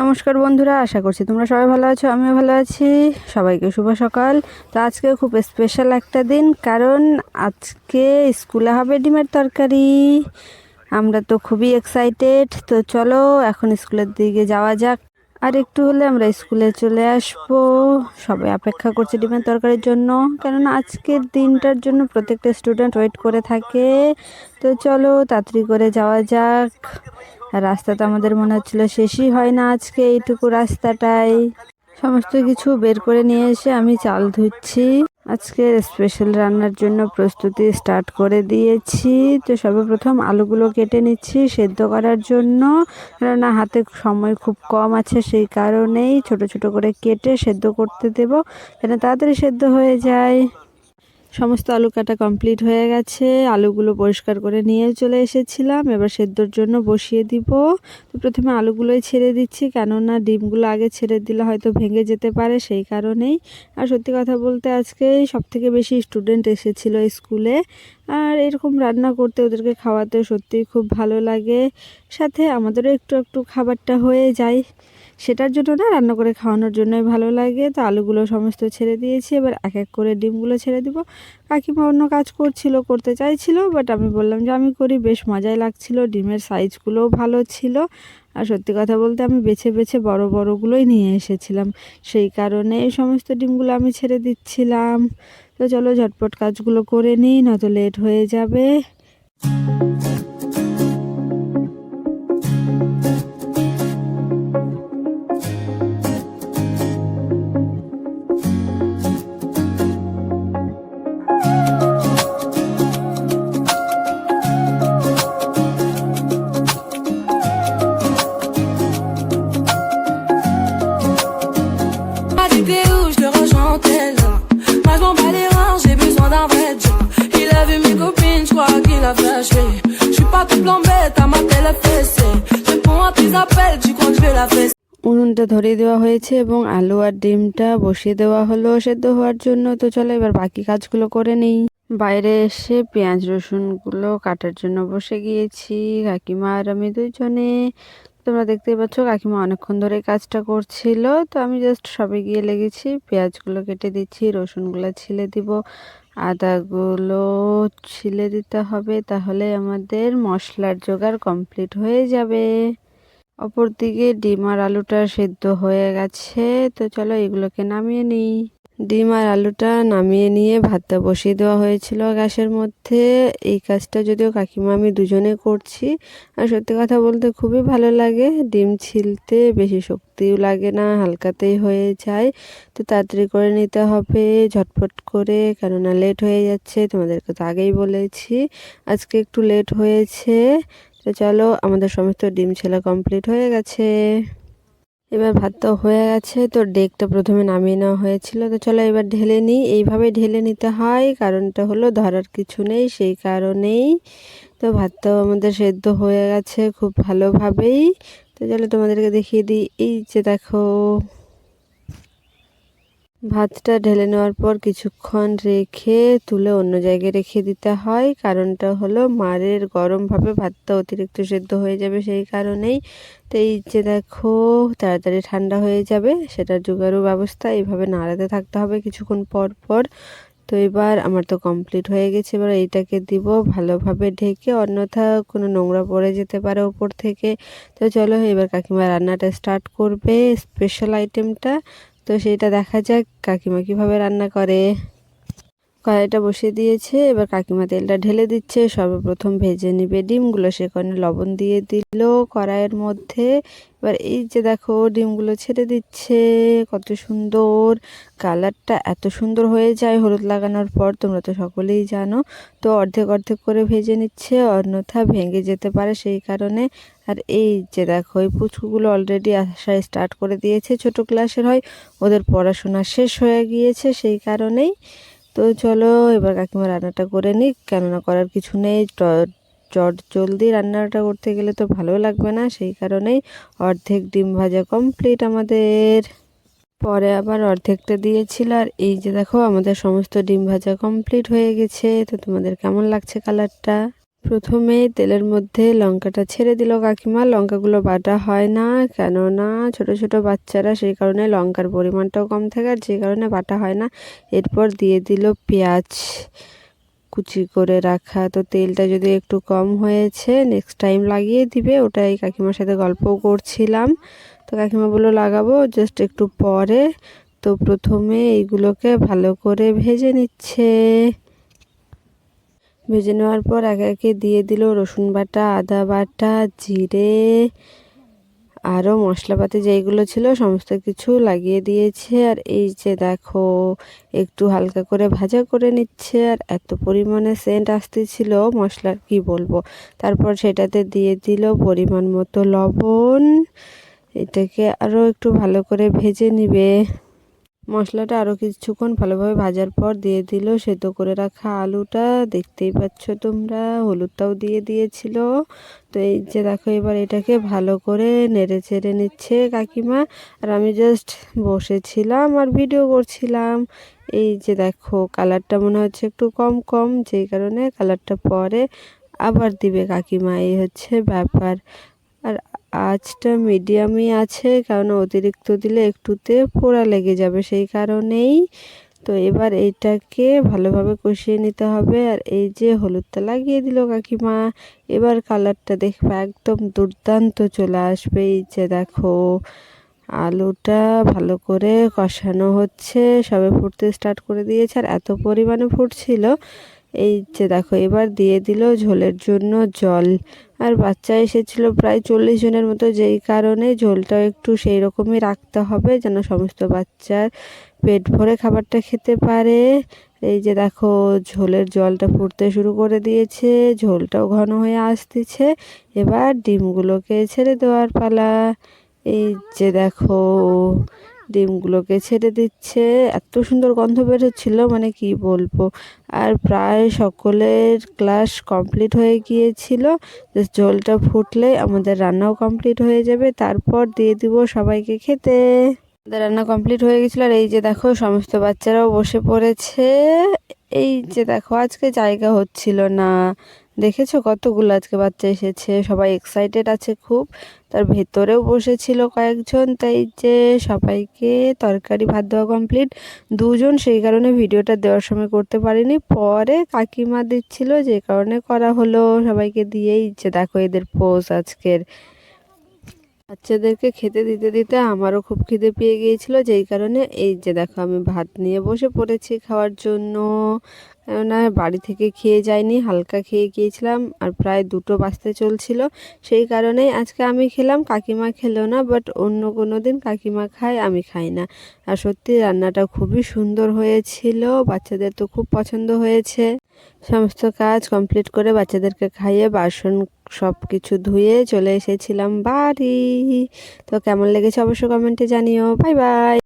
নমস্কার বন্ধুরা, আশা করছি তোমরা সবাই ভালো আছো। আমিও ভালো আছি। সবাইকে শুভ সকাল। তো আজকে খুব স্পেশাল একটা দিন, কারণ আজকে স্কুলে হবে ডিমের তরকারি। আমরা তো খুবই এক্সাইটেড। তো চলো এখন স্কুলের দিকে যাওয়া যাক। আর একটু হলে আমরা স্কুলে চলে আসবো। সবাই অপেক্ষা করছে ডিমের তরকারির জন্য, কেননা আজকের দিনটার জন্য প্রত্যেকটা স্টুডেন্ট ওয়েট করে থাকে। তো চলো তাড়াতাড়ি করে যাওয়া যাক। আর রাস্তাটা আমাদের মনে হচ্ছিল শেষই হয় না আজকে এইটুকু রাস্তাটাই। সমস্ত কিছু বের করে নিয়ে এসে আমি চাল ধুচ্ছি। আজকে স্পেশাল রান্নার জন্য প্রস্তুতি স্টার্ট করে দিয়েছি। তো সর্বপ্রথম আলুগুলো কেটে নিচ্ছি সেদ্ধ করার জন্য, কেননা হাতে সময় খুব কম আছে, সেই কারণেই ছোট ছোট করে কেটে সেদ্ধ করতে দেব, যেন তাড়াতাড়ি সেদ্ধ হয়ে যায়। সমস্ত আলু কাটা কমপ্লিট হয়ে গেছে। আলুগুলো পরিষ্কার করে নিয়ে চলে এসেছিলাম। এবার সেদ্ধর জন্য বসিয়ে দিব। তো প্রথমে আলুগুলোই ছেড়ে দিচ্ছি, কেননা ডিমগুলো আগে ছেড়ে দিলে হয়তো ভেঙে যেতে পারে, সেই কারণেই। আর সত্যি কথা বলতে আজকে সবথেকে বেশি স্টুডেন্ট এসেছিল স্কুলে। আর এরকম রান্না করতে ওদেরকে খাওয়াতে সত্যিই খুব ভালো লাগে। সাথে আমাদেরও একটু একটু খাবারটা হয়ে যায়, সেটার জন্য না, রান্না করে খাওয়ানোর জন্যই ভালো লাগে। তো আলুগুলো সমস্ত ছেড়ে দিয়েছি। এবার এক এক করে ডিমগুলো ছেড়ে দিব। কাকিমা অন্য কাজ করতে চাইছিল, বাট আমি বললাম যে আমি করি, বেশ মজাই লাগছিল। ডিমের সাইজগুলোও ভালো ছিল। আর সত্যি কথা বলতে আমি বেছে বেছে বড় বড়গুলোই নিয়ে এসেছিলাম, সেই কারণে এই সমস্ত ডিমগুলো আমি ছেড়ে দিচ্ছিলাম। তো চলো ঝটপট কাজগুলো করে নিই, নয়তো লেট হয়ে যাবে। T'es où, je te rejoins, t'es là. Moi je m'en bats les reins, j'ai besoin d'un vrai job. Il a vu mes copines, je crois qu'il a flashé. Je suis pas tout plan bête, à ma télé fessée. Réponds à tes appels, tu crois que je vais la fesser. উনুনটা ধরিয়ে দেওয়া হয়েছে এবং আলু আর ডিমটা বসিয়ে দেওয়া হলো সেদ্ধ হওয়ার জন্য। তো চলো এবার বাকি কাজগুলো করে নিই। বাইরে এসে পেঁয়াজ রসুনগুলো কাটার জন্য বসে গিয়েছি, কাকিমা আর আমি দুইজনে। তোমরা দেখতেই পাচ্ছ কাকিমা অনেকক্ষণ ধরে কাজটা করছিল। তো আমি জাস্ট সবে গিয়ে লেগেছি, পেঁয়াজগুলো কেটে দিচ্ছি, রসুনগুলো ছিলে দিব, আদাগুলো ছিলে দিতে হবে, তাহলে আমাদের মশলার জোগাড় কমপ্লিট হয়ে যাবে। অপরদিকে ডিম আর আলুটা সেদ্ধ হয়ে গেছে। তো চলো এগুলোকে নামিয়ে নিই। ডিম আর আলুটা নামিয়ে নিয়ে ভাতটা বসিয়ে দেওয়া হয়েছিল গ্যাসের মধ্যে। এই কাজটা যদিও কাকিমা আমি দুজনে করছি। আর সত্যি কথা বলতে খুবই ভালো লাগে। ডিম ছিলতে বেশি শক্তিও লাগে না, হালকাতেই হয়ে যায়। তো তাড়াতাড়ি করে নিতে হবে ঝটপট করে, কেননা লেট হয়ে যাচ্ছে। তোমাদেরকে তো আগেই বলেছি আজকে একটু লেট হয়েছে। তো চলো আমাদের সমস্ত ডিম ছেলা কমপ্লিট হয়ে গেছে। এবার ভাতটা হয়ে গেছে। তো ডেকটা প্রথমে নামিয়ে নেওয়া হয়েছিল। তো চলো এবার ঢেলে নিই। এইভাবে ঢেলে নিতে হয়, কারণটা হলো ধরার কিছু নেই, সেই কারণেই। তো ভাতটাও আমাদের সেদ্ধ হয়ে গেছে খুব ভালোভাবেই। তো চলো তোমাদেরকে দেখিয়ে দিই। এই যে দেখো, ভাতটা ঢেলে নেওয়ার পর কিছুক্ষণ রেখে তুলে অন্য জায়গায় রেখে দিতে হয়, কারণটা হলো মারের গরমভাবে ভাতটা অতিরিক্ত সেদ্ধ হয়ে যাবে, সেই কারণেই। তো এই যে দেখো, তাড়াতাড়ি ঠান্ডা হয়ে যাবে, সেটার জোগাড়ও ব্যবস্থা এইভাবে নাড়াতে থাকতে হবে কিছুক্ষণ পর পর। তো এবার আমার তো কমপ্লিট হয়ে গেছে। এবার এইটাকে দিব ভালোভাবে ঢেকে, অন্যথা কোনো নোংরা পড়ে যেতে পারে ওপর থেকে। তো চলো এবার কাকিমা রান্নাটা স্টার্ট করবে, স্পেশাল আইটেমটা। তো সেটা দেখা যাক কাকিমা কিভাবে রান্না করে। কড়াইটা বসিয়ে দিয়েছে, এবার কাকিমা তেলটা ঢেলে দিচ্ছে। সর্বপ্রথম ভেজে নিবে ডিমগুলো, সেখানে লবণ দিয়ে দিল কড়াইয়ের মধ্যে। এবার এই যে দেখো ডিমগুলো ছেড়ে দিচ্ছে, কত সুন্দর কালারটা, এত সুন্দর হয়ে যায় হলুদ লাগানোর পর, তোমরা তো সকলেই জানো। তো অর্ধেক অর্ধেক করে ভেজে নিচ্ছে, অন্যথা ভেঙে যেতে পারে, সেই কারণে। আর এই যে দেখো, এই পুচকুগুলো অলরেডি আসা স্টার্ট করে দিয়েছে, ছোট ক্লাসের হয়, ওদের পড়াশোনা শেষ হয়ে গিয়েছে, সেই কারণেই। তো চলো এবার কাকিমা রান্নাটা করে নিই, কেননা করার কিছু নেই। চট জলদি রান্নাটা করতে গেলে তো ভালো লাগবে না, সেই কারণেই। অর্ধেক ডিম ভাজা কমপ্লিট আমাদের, পরে আবার অর্ধেকটা দিয়েছিল। আর এই যে দেখো আমাদের সমস্ত ডিম ভাজা কমপ্লিট হয়ে গেছে। তো তোমাদের কেমন লাগছে কালারটা? প্রথমে তেলের মধ্যে লঙ্কাটা ছেড়ে দিল কাকিমা। লঙ্কাগুলো বাটা হয় না, কেননা ছোট ছোট বাচ্চারা, সেই কারণে লঙ্কার পরিমাণটাও কম থাকে আর যে কারণে বাটা হয় না। এরপর দিয়ে দিল পেঁয়াজ কুচি করে রাখা। তো তেলটা যদি একটু কম হয়েছে নেক্সট টাইম লাগিয়ে দিবে, ওটাই কাকিমার সাথে গল্পও করছিলাম। তো কাকিমা বললো লাগাবো জাস্ট একটু পরে। তো প্রথমে এইগুলোকে ভালো করে ভেজে নিচ্ছে। ভেজে নেওয়ার পর একে একে দিয়ে দিল রসুন বাটা, আদা বাটা, জিরে, আরও মশলাপাতি যেইগুলো ছিল সমস্ত কিছু লাগিয়ে দিয়েছে। আর এই যে দেখো একটু হালকা করে ভাজা করে নিচ্ছে, আর এত পরিমাণে সেন্ট আসতেছিল মশলার কি বলবো। তারপর সেটাতে দিয়ে দিল পরিমাণ মতো লবণ। এটাকে আরও একটু ভালো করে ভেজে নিবে। মশলাটা আরও কিছুক্ষণ ভালোভাবে ভাজার পর দিয়ে দিল সেদ্ধ করে রাখা আলুটা, দেখতেই পাচ্ছ তোমরা। হলুদটাও দিয়ে দিয়েছিল। তো এই যে দেখো এবার এটাকে ভালো করে নেড়ে চেড়ে নিচ্ছে কাকিমা, আর আমি জাস্ট বসেছিলাম আর ভিডিও করছিলাম। এই যে দেখো কালারটা মনে হচ্ছে একটু কম কম, যেই কারণে কালারটা পরে আবার দিবে কাকিমা, এই হচ্ছে ব্যাপার। আর আঁচটা মিডিয়ামই আছে, কারণ অতিরিক্ত দিলে একটুতে পোড়া লেগে যাবে, সেই কারণেই। তো এবার এইটাকে ভালোভাবে কষিয়ে নিতে হবে। আর এই যে হলুদটা লাগিয়ে দিল কাকিমা, এবার কালারটা দেখবে একদম দুর্দান্ত চলে আসবে। এই যে দেখো আলুটা ভালো করে কষানো হচ্ছে, সবে ফুটতে স্টার্ট করে দিয়েছে আর এত পরিমাণে ফুটছিল। এই যে দেখো এবার দিয়ে দিল ঝোলের জন্য জল। আর বাচ্চা এসেছিল প্রায় 40 জনের মতো, যেই কারণে ঝোলটাও একটু সেই রকমই রাখতে হবে যেন সমস্ত বাচ্চার পেট ভরে খাবারটা খেতে পারে। এই যে দেখো ঝোলের জলটা ফুটতে শুরু করে দিয়েছে, ঝোলটাও ঘন হয়ে আসতেছে। এবার ডিমগুলোকে ছেড়ে দেওয়ার পালা। এই যে দেখো ডিমগুলোকে ছেড়ে দিচ্ছে, এত সুন্দর গন্ধ বেরোচ্ছিল মানে কি বলবো। আর প্রায় সকলের ক্লাস কমপ্লিট হয়ে গিয়েছিল। জাস্ট ঝোলটা ফুটলে আমাদের রান্নাও কমপ্লিট হয়ে যাবে, তারপর দিয়ে দিব সবাইকে খেতে। আমাদের রান্না কমপ্লিট হয়ে গেছিলো। আর এই যে দেখো সমস্ত বাচ্চারাও বসে পড়েছে। এই যে দেখো আজকে জায়গা হচ্ছিল না, দেখেছো কতগুলো আজকে বাচ্চা এসেছে, সবাই এক্সাইটেড আছে খুব। তার ভেতরেও বসেছিল কয়েকজন। তাই যে সবাইকে তরকারি ভাত দেওয়া কমপ্লিট, দুজন সেই কারণে ভিডিওটা দেওয়ার সময় করতে পারিনি, পরে কাকিমা দিচ্ছিল যে কারণে করা হলো সবাইকে দিয়েই। যে দেখো এদের পোজ আজকের। বাচ্চাদেরকে খেতে দিতে দিতে আমারও খুব খিদে পেয়ে গিয়েছিল, যেই কারণে এই যে দেখো আমি ভাত নিয়ে বসে পড়েছি খাওয়ার জন্য। কেননা বাড়ি থেকে খেয়ে যাইনি, হালকা খেয়ে গিয়েছিলাম আর প্রায় 2টো বাজতে চলছিল, সেই কারণেই আজকে আমি খেলাম, কাকিমা খেলো না। বাট অন্য কোনো দিন কাকিমা খায়, আমি খাই না। আর সত্যি রান্নাটা খুবই সুন্দর হয়েছিল, বাচ্চাদের তো খুব পছন্দ হয়েছে। সমস্ত কাজ কমপ্লিট করে বাচ্চাদেরকে খাইয়ে বাসন সব কিছু ধুয়ে চলে এসেছিলাম বাড়ি। তো কেমন লেগেছে অবশ্যই কমেন্টে জানিও। Bye bye.